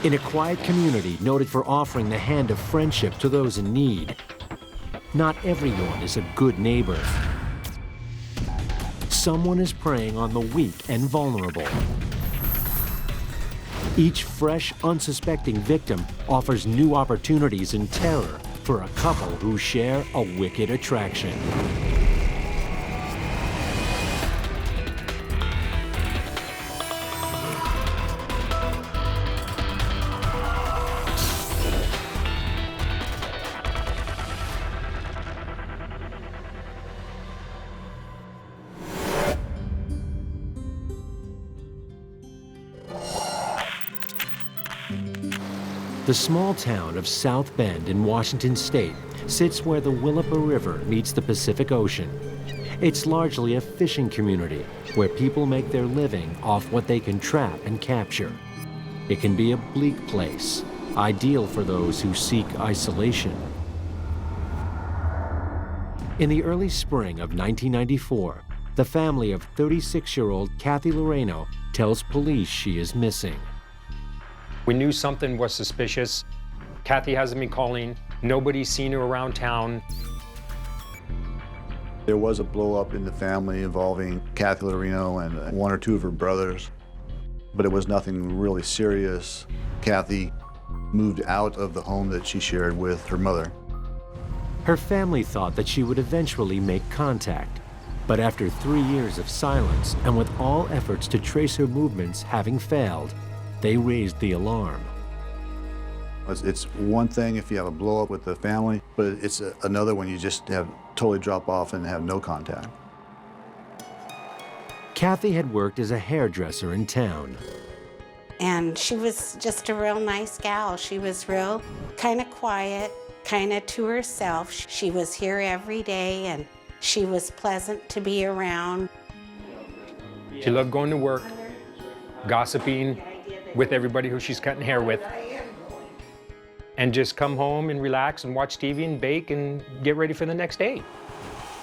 In a quiet community noted for offering the hand of friendship to those in need, not everyone is a good neighbor. Someone is preying on the weak and vulnerable. Each fresh, unsuspecting victim offers new opportunities and terror for a couple who share a wicked attraction. The small town of South Bend in Washington State sits where the Willapa River meets the Pacific Ocean. It's largely a fishing community where people make their living off what they can trap and capture. It can be a bleak place, ideal for those who seek isolation. In the early spring of 1994, the family of 36-year-old Kathy Loreno tells police she is missing. We knew something was suspicious. Kathy hasn't been calling. Nobody's seen her around town. There was a blow-up in the family involving Kathy Loreno and one or two of her brothers, but it was nothing really serious. Kathy moved out of the home that she shared with her mother. Her family thought that she would eventually make contact, but after 3 years of silence and with all efforts to trace her movements having failed, they raised the alarm. It's one thing if you have a blow-up with the family, but it's another when you just have totally drop off and have no contact. Kathy had worked as a hairdresser in town. And she was just a real nice gal. She was real kind of quiet, kind of to herself. She was here every day and she was pleasant to be around. She loved going to work, gossiping with everybody who she's cutting hair with, and just come home and relax and watch TV and bake and get ready for the next day.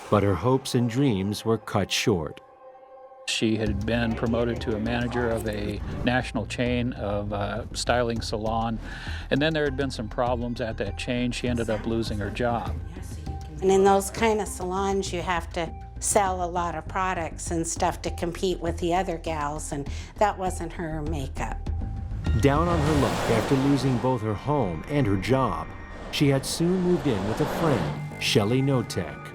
But her hopes and dreams were cut short. She had been promoted to a manager of a national chain of styling salon, and then there had been some problems at that chain. She ended up losing her job. And in those kind of salons, you have to sell a lot of products and stuff to compete with the other gals, and that wasn't her makeup. Down on her luck after losing both her home and her job, she had soon moved in with a friend, Shelley Notech.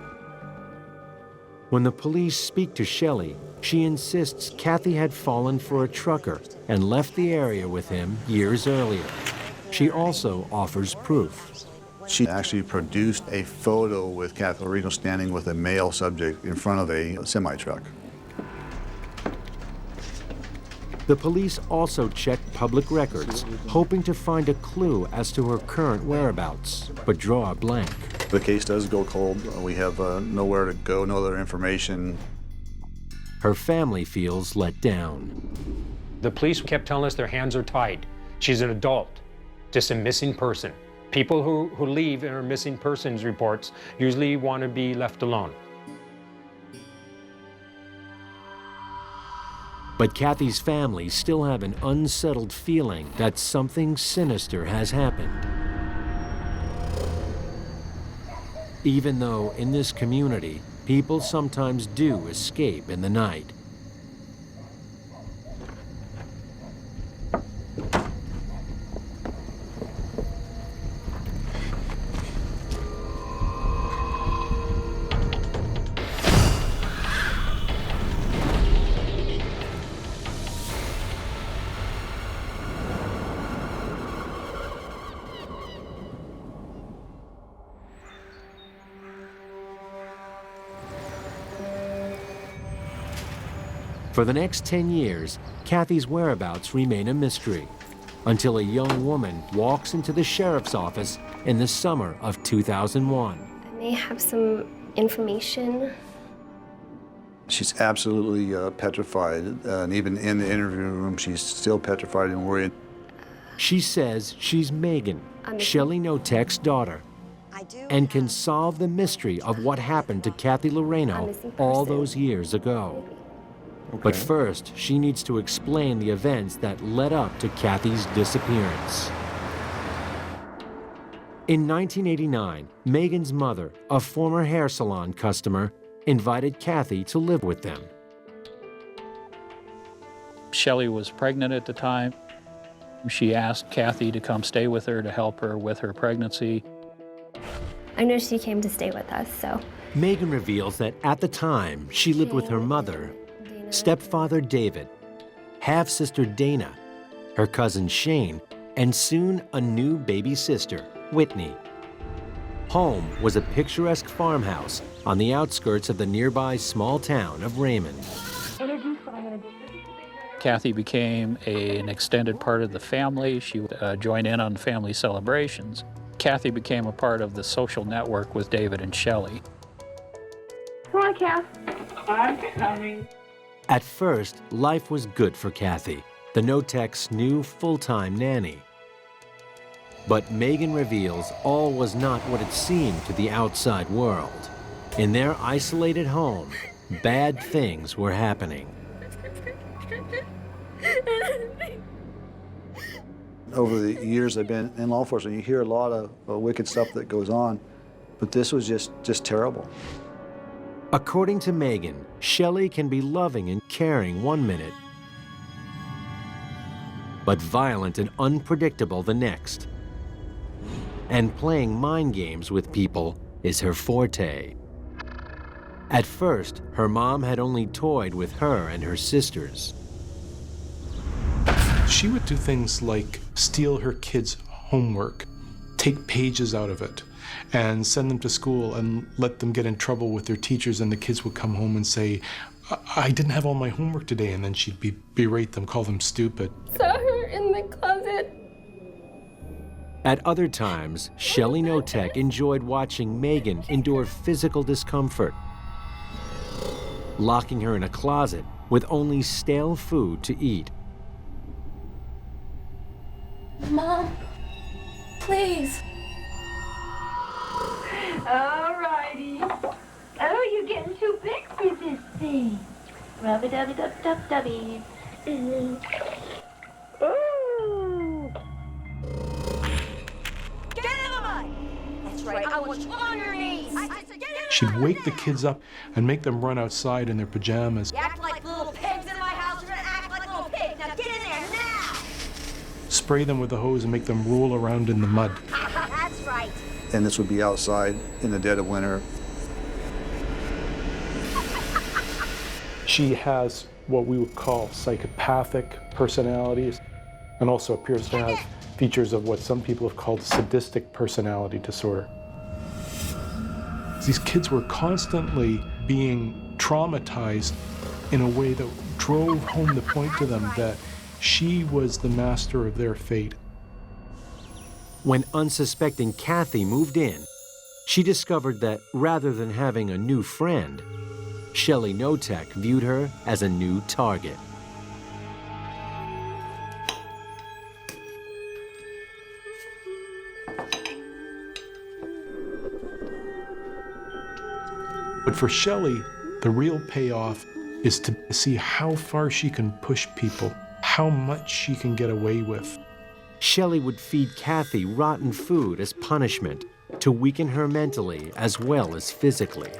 When the police speak to Shelley, she insists Kathy had fallen for a trucker and left the area with him years earlier. She also offers proof. She actually produced a photo with Kathy Loreno standing with a male subject in front of a semi-truck. The police also checked public records, hoping to find a clue as to her current whereabouts, but draw a blank. The case does go cold. We have nowhere to go, no other information. Her family feels let down. The police kept telling us their hands are tied. She's an adult, just a missing person. People who leave and are missing persons reports usually want to be left alone. But Kathy's family still have an unsettled feeling that something sinister has happened. Even though in this community, people sometimes do escape in the night. For the next 10 years, Kathy's whereabouts remain a mystery, until a young woman walks into the sheriff's office in the summer of 2001. I may have some information. She's absolutely petrified, and even in the interview room, she's still petrified and worried. She says she's Megan, Shelley Notech's daughter, and can solve the mystery of what happened to Kathy Loreno all those years ago. But first, she needs to explain the events that led up to Kathy's disappearance. In 1989, Megan's mother, a former hair salon customer, invited Kathy to live with them. Shelley was pregnant at the time. She asked Kathy to come stay with her to help her with her pregnancy. I know she came to stay with us, so. Megan reveals that at the time, she lived with her mother, stepfather David, half-sister Dana, her cousin Shane, and soon a new baby sister, Whitney. Home was a picturesque farmhouse on the outskirts of the nearby small town of Raymond. Kathy became an extended part of the family. She would join in on family celebrations. Kathy became a part of the social network with David and Shelley. Come on, Kath. I'm coming. At first, life was good for Kathy, the Notech's new full-time nanny. But Megan reveals all was not what it seemed to the outside world. In their isolated home, bad things were happening. Over the years I've been in law enforcement, you hear a lot of wicked stuff that goes on, but this was just terrible. According to Megan, Shelley can be loving and caring one minute, but violent and unpredictable the next. And playing mind games with people is her forte. At first, her mom had only toyed with her and her sisters. She would do things like steal her kids' homework, take pages out of it, and send them to school and let them get in trouble with their teachers, and the kids would come home and say, I didn't have all my homework today, and then she'd berate them, call them stupid. Saw her in the closet. At other times, Shelley Notech enjoyed watching Megan endure physical discomfort, locking her in a closet with only stale food to eat. Mom, please. All righty. Oh, you're getting too big for this thing. Rubby-dubby-dub-dub-dubby. Ooh. Get in the mud. That's right. I want you on your knees. She'd wake the kids up and make them run outside in their pajamas. You act like little pigs in my house. You're gonna act like little pigs. Now get in there now. Spray them with a hose and make them roll around in the mud. That's right. And this would be outside in the dead of winter. She has what we would call psychopathic personalities, and also appears to have features of what some people have called sadistic personality disorder. These kids were constantly being traumatized in a way that drove home the point to them that she was the master of their fate. When unsuspecting Kathy moved in, she discovered that rather than having a new friend, Shelley Notech viewed her as a new target. But for Shelley, the real payoff is to see how far she can push people, how much she can get away with. Shelley would feed Kathy rotten food as punishment to weaken her mentally as well as physically.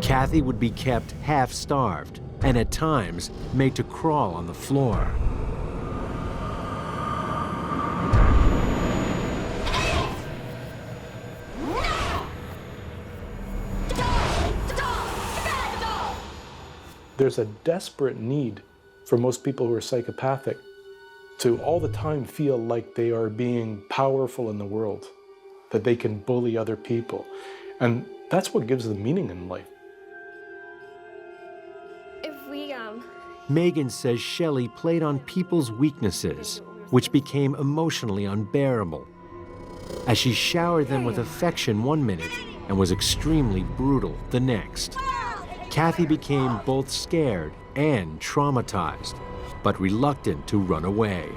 Kathy would be kept half-starved and at times made to crawl on the floor. There's a desperate need for most people who are psychopathic to all the time feel like they are being powerful in the world, that they can bully other people. And that's what gives them meaning in life. Megan says Shelley played on people's weaknesses, which became emotionally unbearable, as she showered them with affection one minute and was extremely brutal the next. Kathy became both scared and traumatized, but reluctant to run away.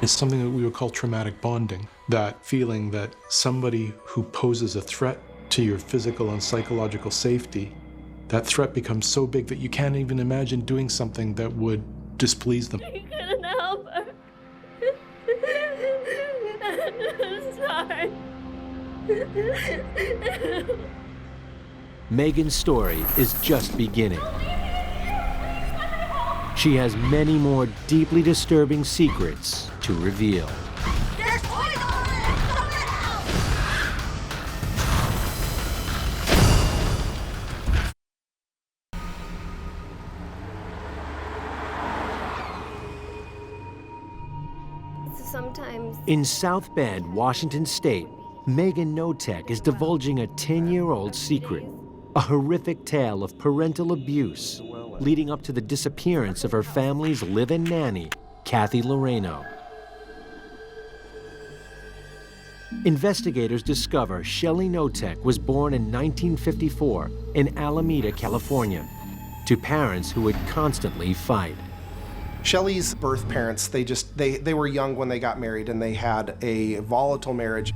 It's something that we would call traumatic bonding, that feeling that somebody who poses a threat to your physical and psychological safety, that threat becomes so big that you can't even imagine doing something that would displease them. I couldn't help her. I'm sorry. Megan's story is just beginning. She has many more deeply disturbing secrets to reveal. Sometimes In South Bend, Washington State, Megan Notech is divulging a 10-year-old secret, a horrific tale of parental abuse leading up to the disappearance of her family's live-in nanny, Kathy Loreno. Investigators discover Shelley Notech was born in 1954 in Alameda, California, to parents who would constantly fight. Shelley's birth parents, they were young when they got married, and they had a volatile marriage.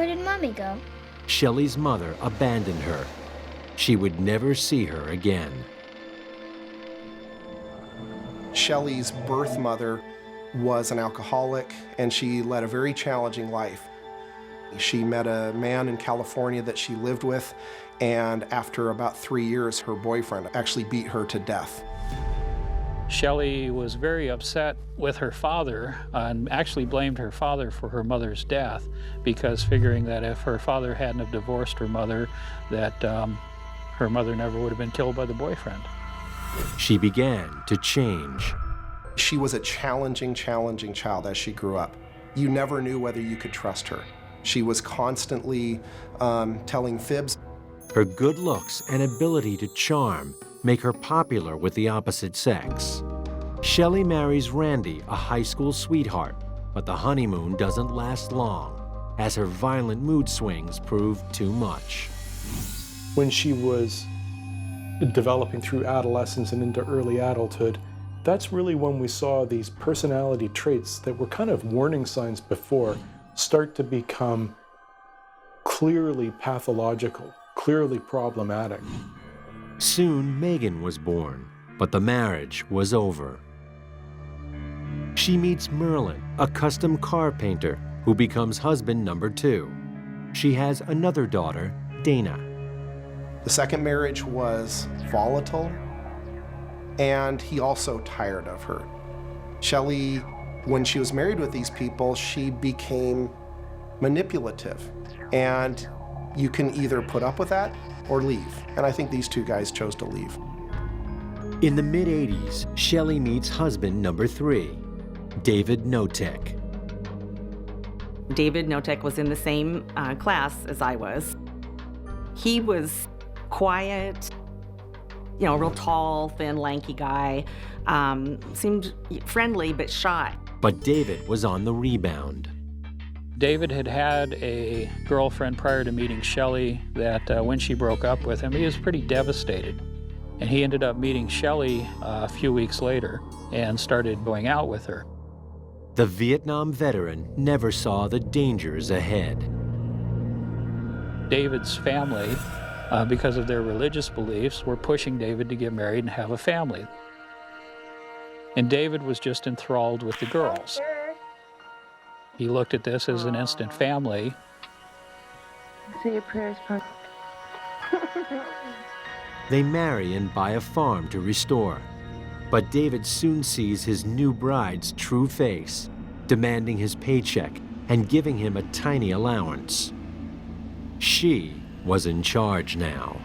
where did Mommy go? Shelley's mother abandoned her. She would never see her again. Shelley's birth mother was an alcoholic, and she led a very challenging life. She met a man in California that she lived with, and after about 3 years, her boyfriend actually beat her to death. Shelley was very upset with her father and actually blamed her father for her mother's death, because figuring that if her father hadn't have divorced her mother, that her mother never would have been killed by the boyfriend. She began to change. She was a challenging child as she grew up. You never knew whether you could trust her. She was constantly telling fibs. Her good looks and ability to charm make her popular with the opposite sex. Shelley marries Randy, a high school sweetheart, but the honeymoon doesn't last long, as her violent mood swings prove too much. When she was developing through adolescence and into early adulthood, that's really when we saw these personality traits that were kind of warning signs before start to become clearly pathological, clearly problematic. Soon, Megan was born, but the marriage was over. She meets Merlin, a custom car painter, who becomes husband number 2. She has another daughter, Dana. The second marriage was volatile, and he also tired of her. Shelley, when she was married with these people, she became manipulative, and you can either put up with that or leave. And I think these two guys chose to leave. In the mid-'80s, Shelley meets husband number 3, David Notech. David Notech was in the same class as I was. He was quiet, you know, real tall, thin, lanky guy. Seemed friendly but shy. But David was on the rebound. David had had a girlfriend prior to meeting Shelley that when she broke up with him, he was pretty devastated. And he ended up meeting Shelley a few weeks later and started going out with her. The Vietnam veteran never saw the dangers ahead. David's family, because of their religious beliefs, were pushing David to get married and have a family. And David was just enthralled with the girls. He looked at this as an instant family. Say your prayers, Punk. They marry and buy a farm to restore. But David soon sees his new bride's true face, demanding his paycheck and giving him a tiny allowance. She was in charge now.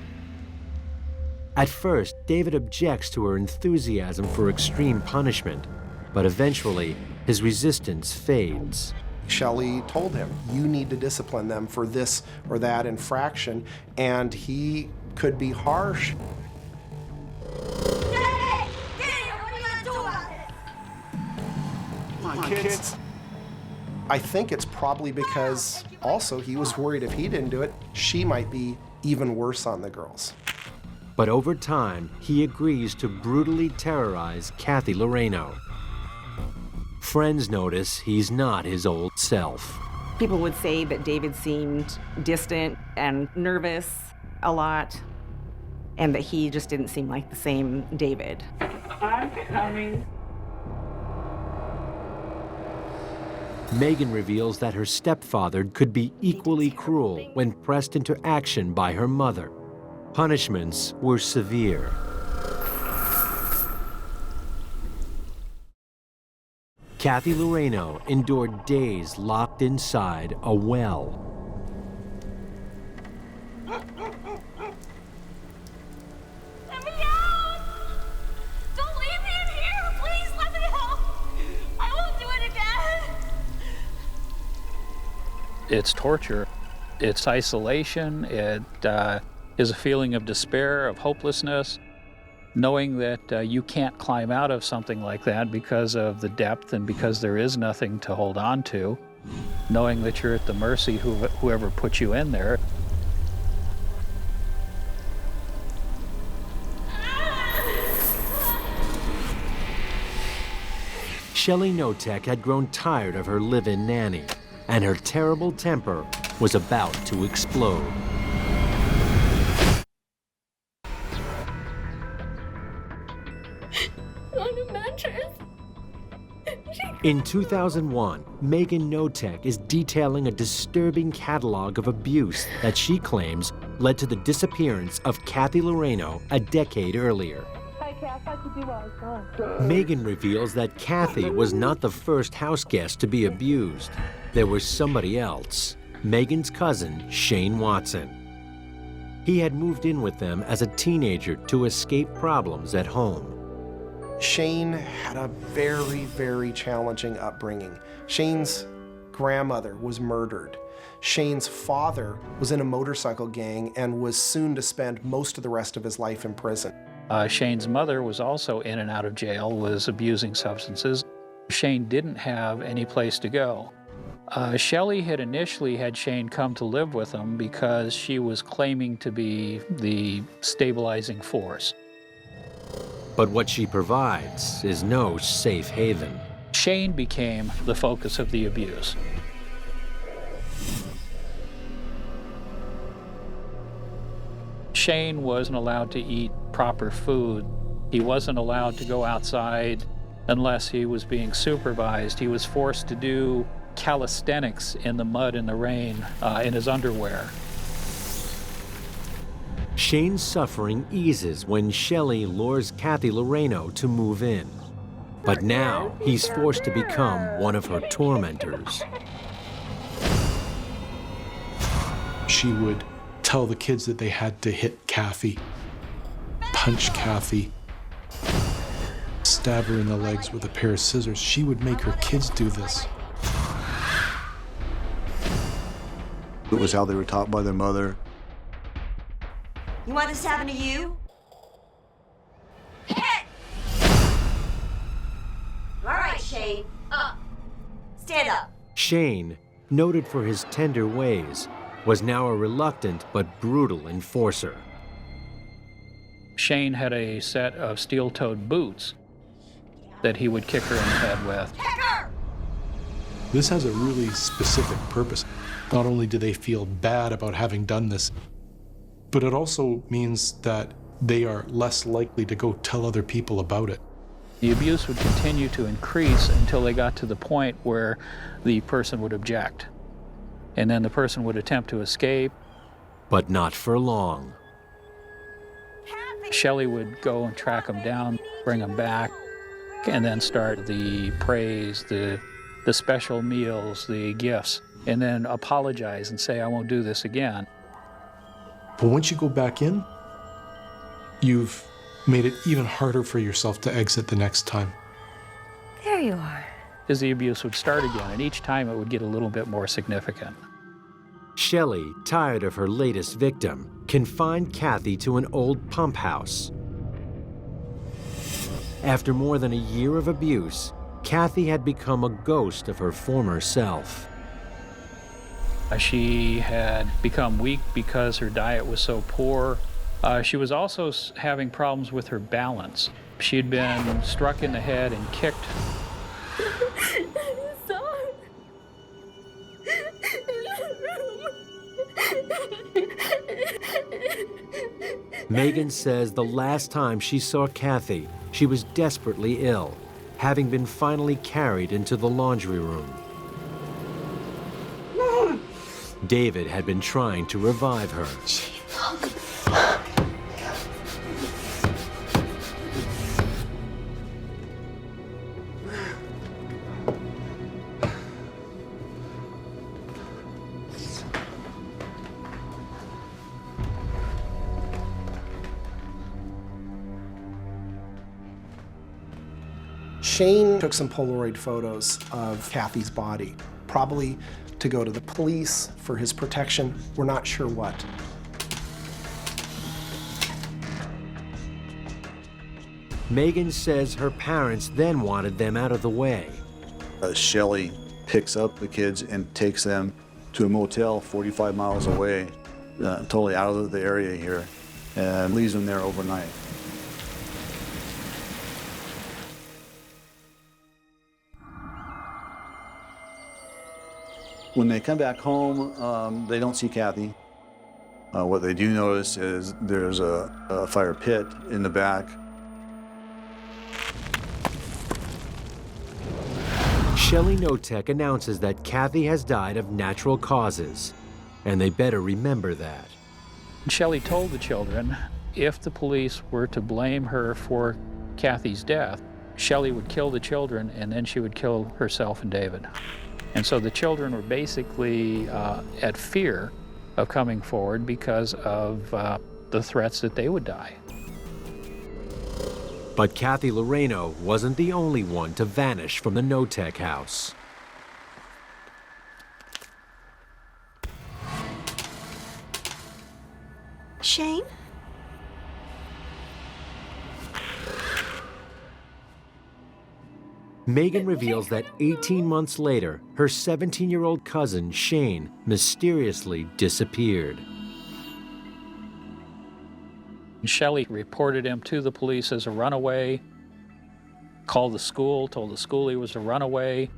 At first, David objects to her enthusiasm for extreme punishment, but eventually, his resistance fades. Shelley told him, you need to discipline them for this or that infraction, and he could be harsh. Come on, kids. I think it's probably because also he was worried if he didn't do it, she might be even worse on the girls. But over time, he agrees to brutally terrorize Kathy Loreno. Friends notice he's not his old self. People would say that David seemed distant and nervous a lot, and that he just didn't seem like the same David. I'm coming. Megan reveals that her stepfather could be equally cruel when pressed into action by her mother. Punishments were severe. Kathy Loreno endured days locked inside a well. Let me out! Don't leave me in here! Please let me out! I won't do it again! It's torture. It's isolation. It is a feeling of despair, of hopelessness, knowing that you can't climb out of something like that because of the depth and because there is nothing to hold on to, knowing that you're at the mercy of whoever put you in there. Shelley Notech had grown tired of her live-in nanny, and her terrible temper was about to explode. On a mattress. In 2001, Megan Notech is detailing a disturbing catalog of abuse that she claims led to the disappearance of Kathy Loreno a decade earlier. Hi, Kath. How'd you do while I was gone? Megan reveals that Kathy was not the first house guest to be abused. There was somebody else, Megan's cousin, Shane Watson. He had moved in with them as a teenager to escape problems at home. Shane had a very, very challenging upbringing. Shane's grandmother was murdered. Shane's father was in a motorcycle gang and was soon to spend most of the rest of his life in prison. Shane's mother was also in and out of jail, was abusing substances. Shane didn't have any place to go. Shelley had initially had Shane come to live with them because she was claiming to be the stabilizing force. But what she provides is no safe haven. Shane became the focus of the abuse. Shane wasn't allowed to eat proper food. He wasn't allowed to go outside unless he was being supervised. He was forced to do calisthenics in the mud and the rain in his underwear. Shane's suffering eases when Shelley lures Kathy Loreno to move in. But now he's forced to become one of her tormentors. She would tell the kids that they had to hit Kathy, punch Kathy, stab her in the legs with a pair of scissors. She would make her kids do this. It was how they were taught by their mother. You want this to happen to you? Hit! All right, Shane. Up. Stand up. Shane, noted for his tender ways, was now a reluctant but brutal enforcer. Shane had a set of steel-toed boots that he would kick her in the head with. Kick her! This has a really specific purpose. Not only do they feel bad about having done this, but it also means that they are less likely to go tell other people about it. The abuse would continue to increase until they got to the point where the person would object. And then the person would attempt to escape. But not for long. Shelley would go and track them down, bring them back, and then start the praise, the special meals, the gifts, and then apologize and say, I won't do this again. But once you go back in, you've made it even harder for yourself to exit the next time. There you are. As the abuse would start again, and each time it would get a little bit more significant. Shelley, tired of her latest victim, confined Kathy to an old pump house. After more than a year of abuse, Kathy had become a ghost of her former self. She had become weak because her diet was so poor. She was also having problems with her balance. She had been struck in the head and kicked. Megan says the last time she saw Kathy, she was desperately ill, having been finally carried into the laundry room. David had been trying to revive her. Shane took some Polaroid photos of Kathy's body, probably to go to the police for his protection. We're not sure what. Megan says her parents then wanted them out of the way. Shelley picks up the kids and takes them to a motel 45 miles away, totally out of the area here, and leaves them there overnight. When they come back home, they don't see Kathy. What they do notice is there's a fire pit in the back. Shelley Notech announces that Kathy has died of natural causes, and they better remember that. Shelley told the children if the police were to blame her for Kathy's death, Shelley would kill the children and then she would kill herself and David. And so the children were basically at fear of coming forward because of the threats that they would die. But Kathy Loreno wasn't the only one to vanish from the Notech house. Shane? Megan reveals that 18 months later, her 17-year-old cousin, Shane, mysteriously disappeared. Shelley reported him to the police as a runaway, called the school, told the school he was a runaway.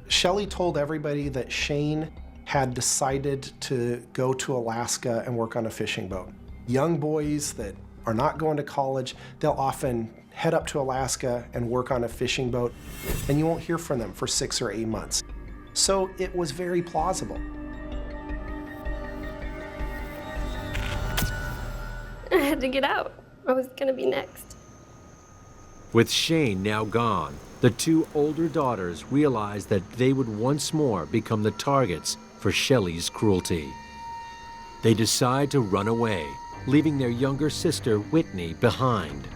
Shelley told everybody that Shane had decided to go to Alaska and work on a fishing boat. Young boys that are not going to college, they'll often head up to Alaska and work on a fishing boat, and you won't hear from them for 6 or 8 months. So it was very plausible. I had to get out. I was gonna be next. With Shane now gone, the two older daughters realized that they would once more become the targets for Shelley's cruelty. They decide to run away, leaving their younger sister, Whitney, behind.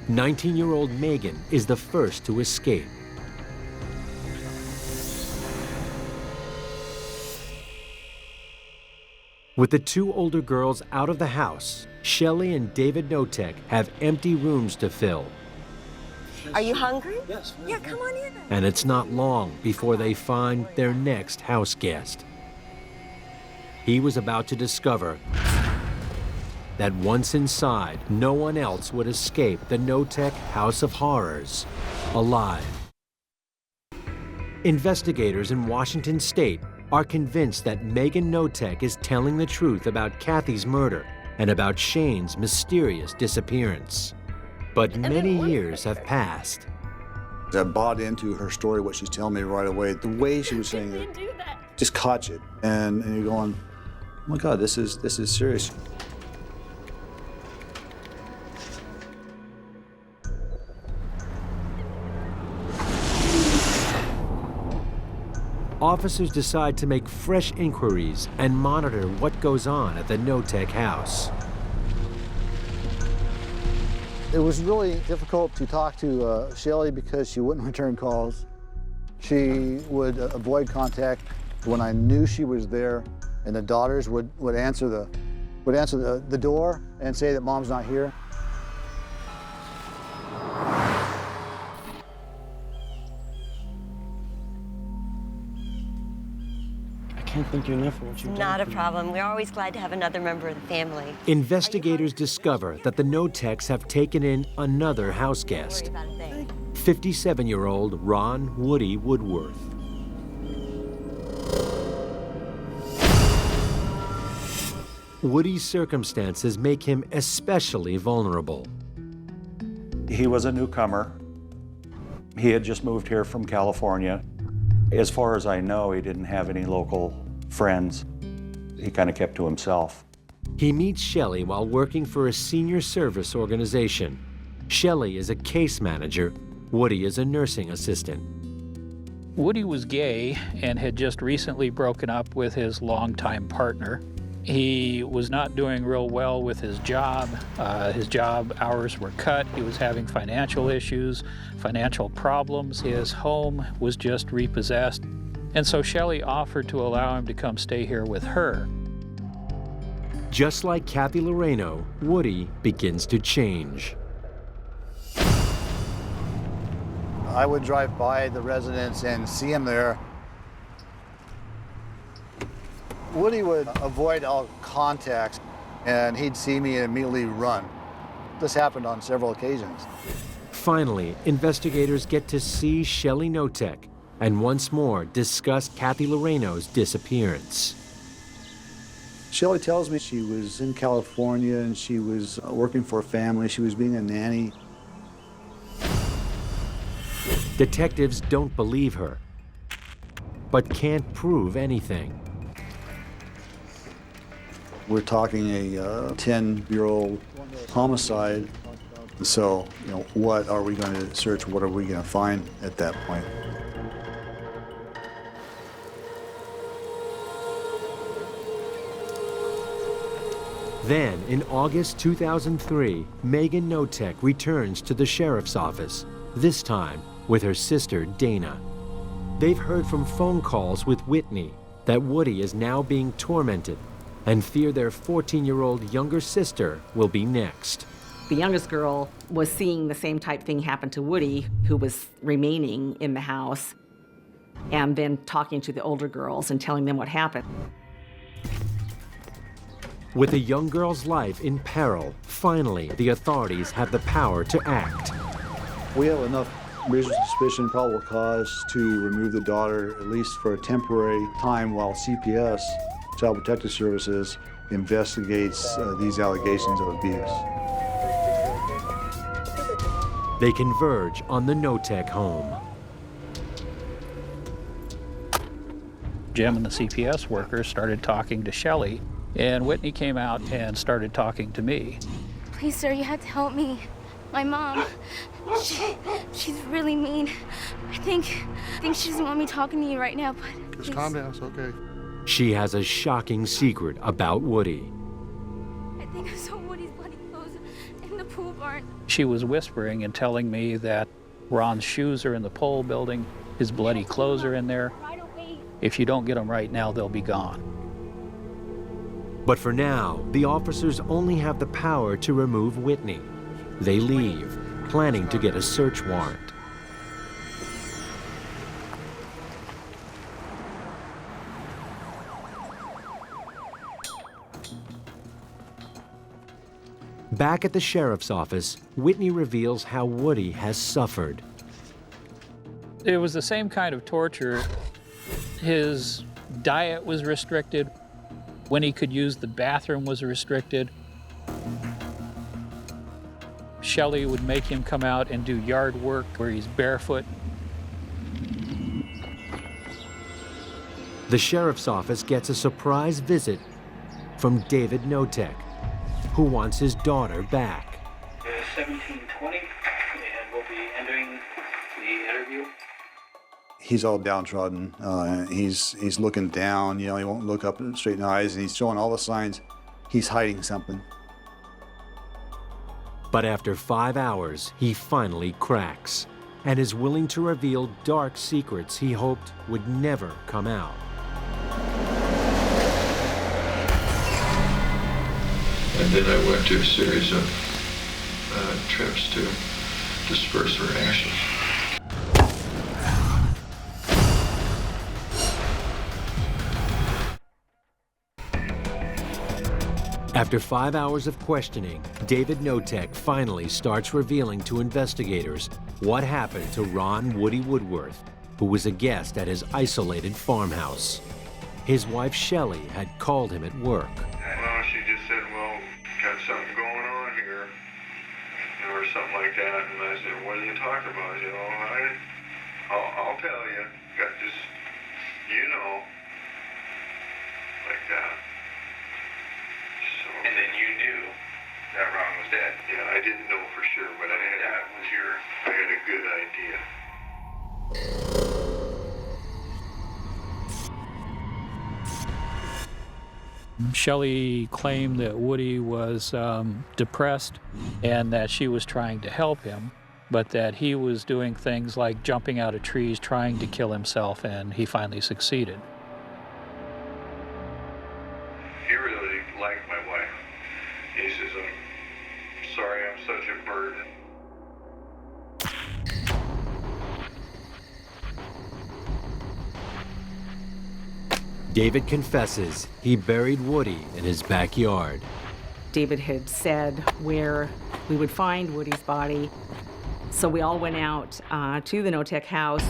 19-year-old Megan is the first to escape. With the two older girls out of the house, Shelley and David Notech have empty rooms to fill. Are you hungry? Yes. Yeah, come on in. And it's not long before they find their next house guest. He was about to discover that once inside, no one else would escape the Notech House of Horrors alive. Investigators in Washington State are convinced that Megan Notech is telling the truth about Kathy's murder and about Shane's mysterious disappearance. But many years have passed. I bought into her story, what she's telling me right away. The way she was saying it just caught you. And you're going, oh my God, this is serious. Officers decide to make fresh inquiries and monitor what goes on at the Notech house. It was really difficult to talk to Shelley because she wouldn't return calls. She would avoid contact when I knew she was there, and the daughters would answer the door and say that Mom's not here. can't thank you enough for what you've done. Not a problem. We're always glad to have another member of the family. Investigators discover that the Notechs have taken in another house guest, 57-year-old Ron Woody Woodworth. Woody's circumstances make him especially vulnerable. He was a newcomer. He had just moved here from California. As far as I know, he didn't have any local friends. He kind of kept to himself. He meets Shelley while working for a senior service organization. Shelley is a case manager. Woody is a nursing assistant. Woody was gay and had just recently broken up with his longtime partner. He was not doing real well with his job. His job hours were cut. He was having financial issues, financial problems. His home was just repossessed. And so Shelley offered to allow him to come stay here with her. Just like Kathy Loreno, Woody begins to change. I would drive by the residence and see him there. Woody would avoid all contacts, and he'd see me and immediately run. This happened on several occasions. Finally, investigators get to see Shelley Notech and once more discuss Kathy Loreno's disappearance. Shelley tells me she was in California and she was working for a family. She was being a nanny. Detectives don't believe her, but can't prove anything. We're talking a 10-year-old homicide. So, what are we going to search? What are we going to find at that point? Then, in August 2003, Megan Notech returns to the sheriff's office, this time with her sister, Dana. They've heard from phone calls with Whitney that Woody is now being tormented and fear their 14-year-old younger sister will be next. The youngest girl was seeing the same type thing happen to Woody, who was remaining in the house, and then talking to the older girls and telling them what happened. With a young girl's life in peril, finally the authorities have the power to act. We have enough reasonable suspicion, probable cause to remove the daughter, at least for a temporary time, while CPS, Child Protective Services, investigates these allegations of abuse. They converge on the Notech home. Jim and the CPS workers started talking to Shelley, and Whitney came out and started talking to me. Please, sir, you have to help me. My mom, she's really mean. I think she doesn't want me talking to you right now, but just calm down, it's okay. She has a shocking secret about Woody. I think I saw Woody's bloody clothes in the pool barn. She was whispering and telling me that Ron's shoes are in the pole building, his bloody clothes are in there. If you don't get them right now, they'll be gone. But for now, the officers only have the power to remove Whitney. They leave, planning to get a search warrant. Back at the sheriff's office, Whitney reveals how Woody has suffered. It was the same kind of torture. His diet was restricted. When he could use the bathroom was restricted. Shelley would make him come out and do yard work where he's barefoot. The sheriff's office gets a surprise visit from David Notech, who wants his daughter back. 1720, and we'll be ending the interview. He's all downtrodden. He's looking down. He won't look up straight in the eyes, and he's showing all the signs he's hiding something. But after 5 hours, he finally cracks and is willing to reveal dark secrets he hoped would never come out. And then I went to a series of trips to disperse her ashes. After 5 hours of questioning, David Notech finally starts revealing to investigators what happened to Ron Woody Woodworth, who was a guest at his isolated farmhouse. His wife Shelley had called him at work. Well, she just said, well, got something going on here, or something like that. And I said, what are you talking about? I'll tell you. Got this, like that. So, and then you knew that Ron was dead? Yeah, I didn't know for sure, but I had a good idea. Shelley claimed that Woody was depressed and that she was trying to help him, but that he was doing things like jumping out of trees, trying to kill himself, and he finally succeeded. He really liked my wife. He says, I'm sorry I'm such a burden. David confesses he buried Woody in his backyard. David had said where we would find Woody's body, so we all went out to the Notech house.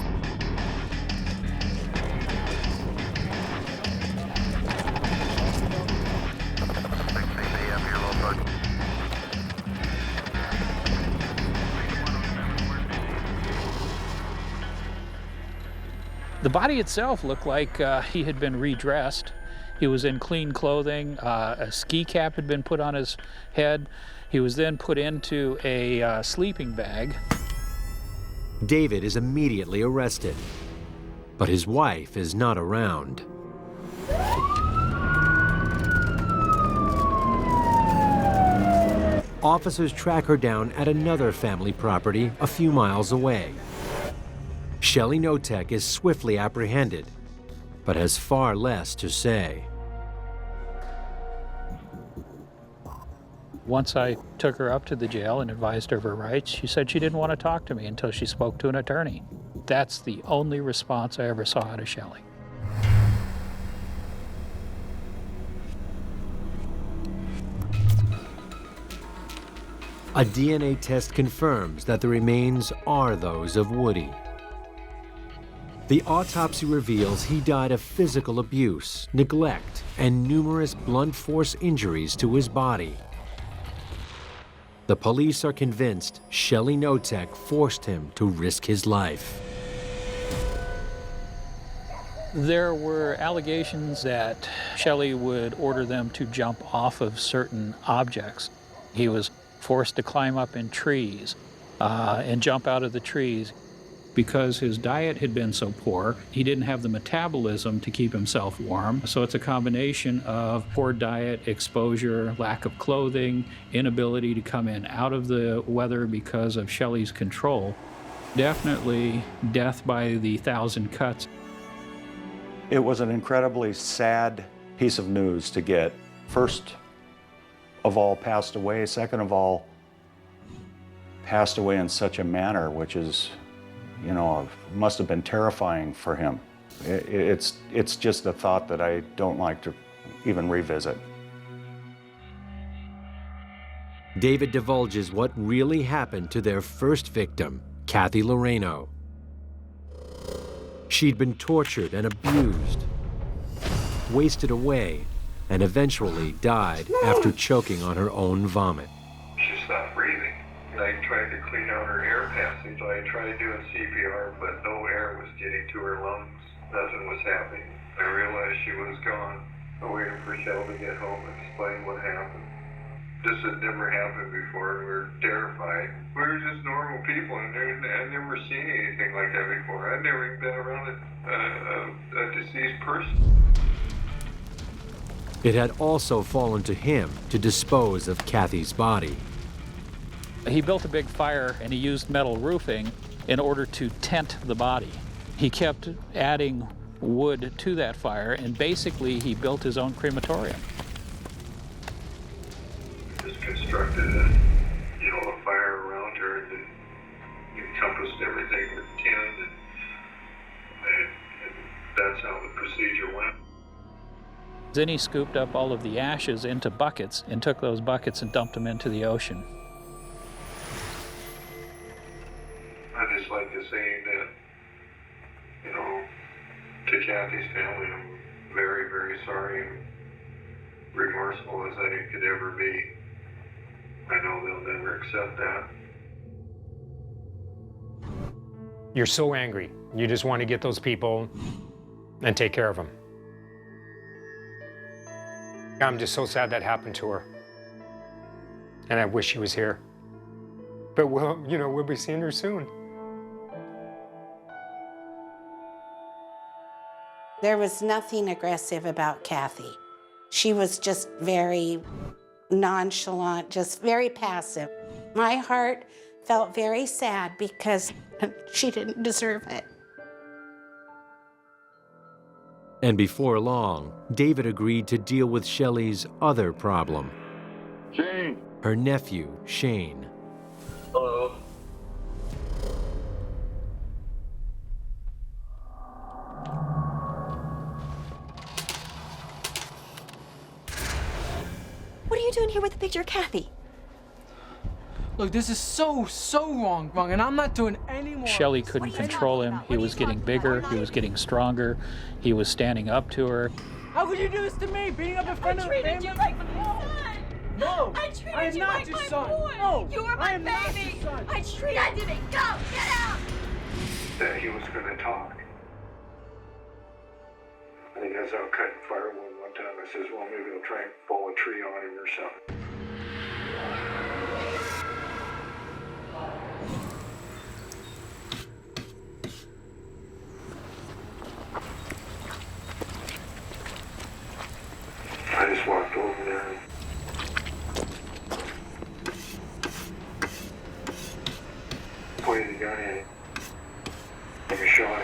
The body itself looked like he had been redressed. He was in clean clothing. A ski cap had been put on his head. He was then put into a sleeping bag. David is immediately arrested, but his wife is not around. Officers track her down at another family property a few miles away. Shelley Notech is swiftly apprehended, but has far less to say. Once I took her up to the jail and advised her of her rights, she said she didn't want to talk to me until she spoke to an attorney. That's the only response I ever saw out of Shelley. A DNA test confirms that the remains are those of Woody. The autopsy reveals he died of physical abuse, neglect, and numerous blunt force injuries to his body. The police are convinced Shelley Notech forced him to risk his life. There were allegations that Shelley would order them to jump off of certain objects. He was forced to climb up in trees and jump out of the trees. Because his diet had been so poor, he didn't have the metabolism to keep himself warm. So it's a combination of poor diet, exposure, lack of clothing, inability to come in out of the weather because of Shelley's control. Definitely death by the 1,000 cuts. It was an incredibly sad piece of news to get. First of all, passed away. Second of all, passed away in such a manner which is, must have been terrifying for him. It's just a thought that I don't like to even revisit. David divulges what really happened to their first victim, Kathy Loreno. She'd been tortured and abused, wasted away, and eventually died after choking on her own vomit. She stopped breathing. I tried to clean out her air passage. I tried doing CPR, but no air was getting to her lungs. Nothing was happening. I realized she was gone. I waited for Shelley to get home and explain what happened. This had never happened before. We were terrified. We were just normal people, and I'd never seen anything like that before. I'd never even been around a deceased person. It had also fallen to him to dispose of Kathy's body. He built a big fire and he used metal roofing in order to tent the body. He kept adding wood to that fire, and basically he built his own crematorium. Just constructed a fire around her and encompassed everything with tin, and that's how the procedure went. Then he scooped up all of the ashes into buckets and took those buckets and dumped them into the ocean. I just like to say that, to Kathy's family, I'm very, very sorry and remorseful as I could ever be. I know they'll never accept that. You're so angry. You just want to get those people and take care of them. I'm just so sad that happened to her. And I wish she was here. But we'll be seeing her soon. There was nothing aggressive about Kathy. She was just very nonchalant, just very passive. My heart felt very sad because she didn't deserve it. And before long, David agreed to deal with Shelley's other problem. Shane. Her nephew, Shane. Hello. What are you doing here with a picture of Kathy? Look, this is so wrong, and I'm not doing any more. Shelley couldn't control him. He was getting bigger, he was getting stronger, he was standing up to her. How could you do this to me, being up in front of the family? I treated you like my son. No, I treated I am you not like your my son. boy. No, You were I my am not baby. your son. I treated it. Go, get out. That he was going to talk. I think as I was cutting firewood one time, I says, well, maybe I'll try and fall a tree on him or something. I just walked over there and pointed the gun at him. Like a shot.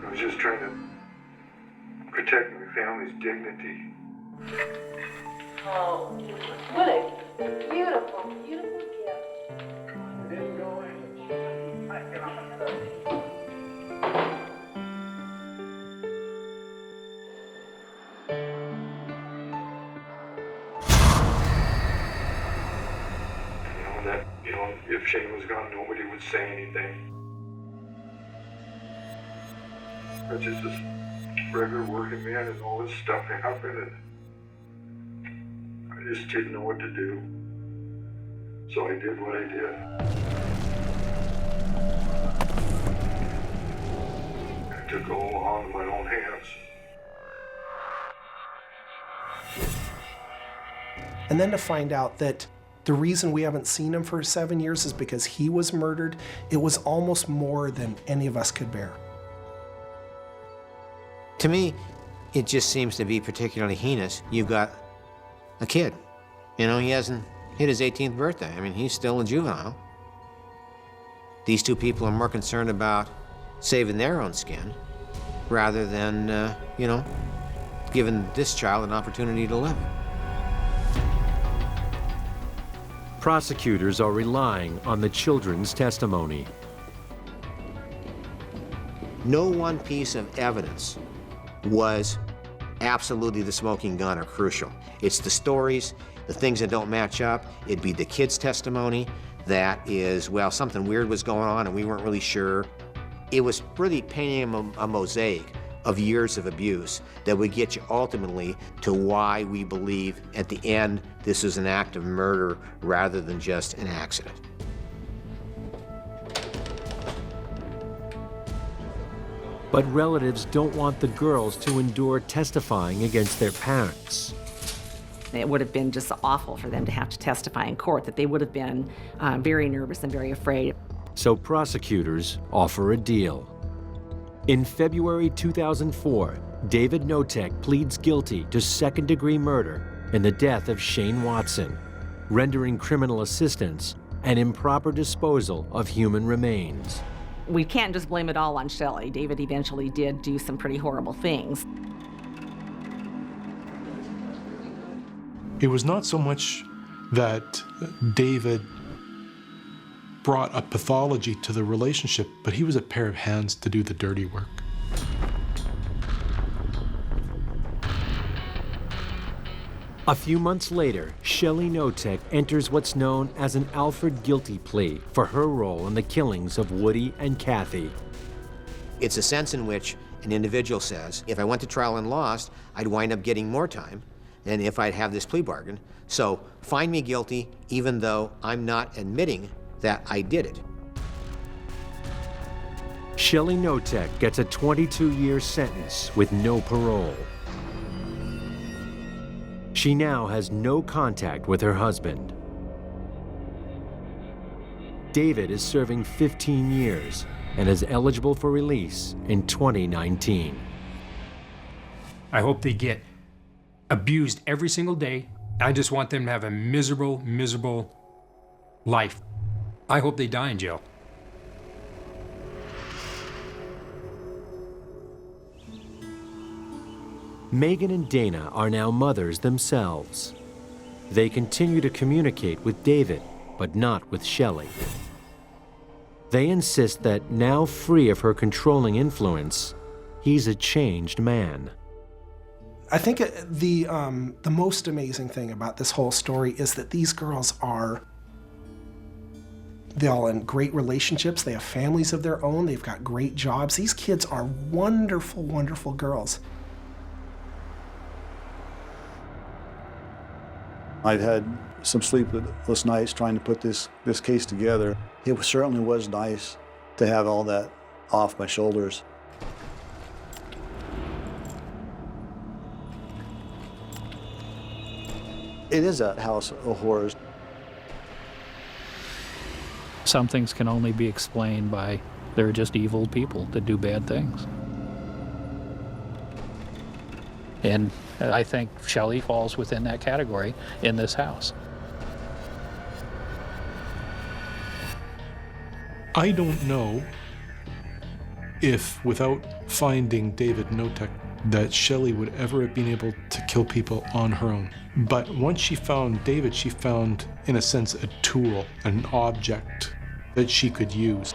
I was just trying to protect my family's dignity. Oh, what a beautiful, beautiful gift. I didn't go in. If Shane was gone, nobody would say anything. But just this regular working man and all this stuff happened, and I just didn't know what to do. So I did what I did. I took the whole law in my own hands. And then to find out that the reason we haven't seen him for 7 years is because he was murdered, it was almost more than any of us could bear. To me, it just seems to be particularly heinous. You've got a kid. He hasn't hit his 18th birthday. I mean, he's still a juvenile. These two people are more concerned about saving their own skin rather than, giving this child an opportunity to live. Prosecutors are relying on the children's testimony. No one piece of evidence was absolutely the smoking gun or crucial. It's the stories, the things that don't match up. It'd be the kid's testimony that is, well, something weird was going on and we weren't really sure. It was really painting a mosaic of years of abuse that would get you ultimately to why we believe at the end this is an act of murder rather than just an accident. But relatives don't want the girls to endure testifying against their parents. It would have been just awful for them to have to testify in court, that they would have been very nervous and very afraid. So prosecutors offer a deal. In February 2004, David Notech pleads guilty to second-degree murder in the death of Shane Watson, rendering criminal assistance and improper disposal of human remains. We can't just blame it all on Shelley. David eventually did do some pretty horrible things. It was not so much that David brought a pathology to the relationship, but he was a pair of hands to do the dirty work. A few months later, Shelley Notech enters what's known as an Alfred guilty plea for her role in the killings of Woody and Kathy. It's a sense in which an individual says, if I went to trial and lost, I'd wind up getting more time than if I'd have this plea bargain. So find me guilty even though I'm not admitting that I did it. Shelley Notech gets a 22-year sentence with no parole. She now has no contact with her husband. David is serving 15 years and is eligible for release in 2019. I hope they get abused every single day. I just want them to have a miserable, miserable life. I hope they die in jail. Megan and Dana are now mothers themselves. They continue to communicate with David, but not with Shelley. They insist that now free of her controlling influence, he's a changed man. I think the most amazing thing about this whole story is that these girls they're all in great relationships. They have families of their own. They've got great jobs. These kids are wonderful, wonderful girls. I've had some sleepless nights trying to put this case together. It certainly was nice to have all that off my shoulders. It is a house of horrors. Some things can only be explained by they're just evil people that do bad things. And I think Shelley falls within that category in this house. I don't know if, without finding David Notech, that Shelley would ever have been able to kill people on her own. But once she found David, she found, in a sense, a tool, an object that she could use.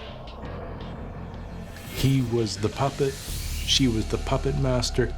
He was the puppet, she was the puppet master.